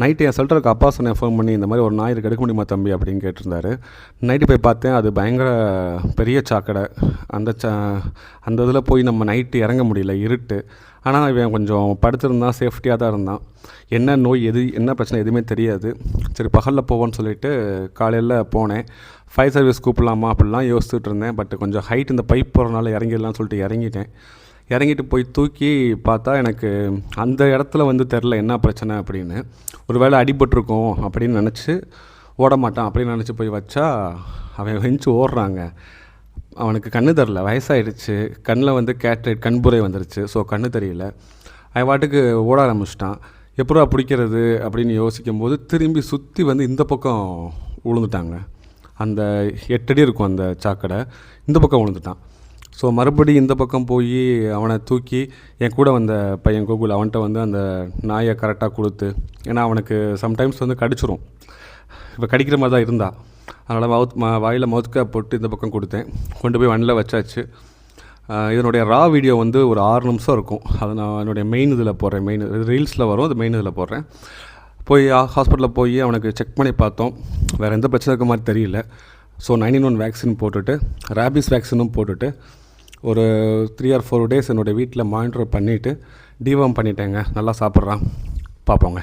Night என் ஷெல்டருக்கு அப்பா சொன்னேன் phone பண்ணி, இந்த மாதிரி ஒரு நாய் இருக்குது, எடுக்க முடியுமா தம்பி அப்படின்னு கேட்டிருந்தாரு. நைட்டு போய் பார்த்தேன், அது பயங்கர பெரிய சாக்கடை. அந்த இதில் போய் நம்ம நைட்டு இறங்க முடியல, இருட்டு. ஆனால் இவன் கொஞ்சம் படுத்திருந்தான், சேஃப்டியாக தான் இருந்தான். என்ன நோய் என்ன பிரச்சனை எதுவுமே தெரியாது. சரி பகலில் போவோன்னு சொல்லிவிட்டு காலையில் போனேன். ஃபயர் சர்வீஸ் கூப்பிடலாமா அப்படிலாம் யோசிச்சுட்டு இருந்தேன். பட் கொஞ்சம் ஹைட் இந்த பைப் போகிறனால இறங்கிடலாம்னு சொல்லிட்டு இறங்கிட்டு போய் தூக்கி பார்த்தா எனக்கு அந்த இடத்துல தெரில என்ன பிரச்சனை அப்படின்னு. ஒரு வேளை அடிபட்டிருக்கோம் அப்படின்னு நினச்சி ஓட மாட்டான் அப்படின்னு நினச்சி போய் வச்சா அவன் வெஞ்சு ஓடுறாங்க. அவனுக்கு கண்ணு தெரில, வயசாகிடுச்சு. கண்ணில் கேட்ரேட் கண்புரை வந்துருச்சு. ஸோ கண்ணு தெரியல. அவன் பாட்டுக்கு ஓட ஆரம்பிச்சிட்டான். எப்படா பிடிக்கிறது அப்படின்னு யோசிக்கும்போது திரும்பி சுற்றி இந்த பக்கம் விழுந்துட்டாங்க. அந்த 8 அடி இருக்கும் அந்த சாக்கடை, இந்த பக்கம் விழுந்துட்டான். ஸோ மறுபடியும் இந்த பக்கம் போய் அவனை தூக்கி என் கூட வந்த பையன் கோகுல் அவன்கிட்ட அந்த நாயை கரெக்டாக கொடுத்து, ஏன்னா அவனுக்கு சம்டைம்ஸ் கடிச்சிரும். இப்போ கடிக்கிற மாதிரி தான் இருந்தா, அதனால் வாயில் மவுத் கேப் போட்டு இந்த பக்கம் கொடுத்தேன். கொண்டு போய் வண்டியில் வச்சாச்சு. இதனுடைய ரா வீடியோ ஒரு 6 நிமிஷம் இருக்கும். அதை நான் என்னுடைய மெயின் இதில் போடுறேன், ரீல்ஸில் வரும், அது மெயின் இதில் போடுறேன். போய் ஹாஸ்பிட்டலில் போய் அவனுக்கு செக் பண்ணி பார்த்தோம். வேறு எந்த பிரச்சனை இருக்க மாதிரி தெரியல. ஸோ 9-in-1 வேக்சின் போட்டுட்டு, ரேபிஸ் வேக்சினும் போட்டுட்டு ஒரு 3 or 4 days என்னுடைய வீட்டில் மானிட்டர் பண்ணிவிட்டு டிவார்ம் பண்ணிட்டேங்க. நல்லா சாப்பிட்றான். பார்ப்போங்க.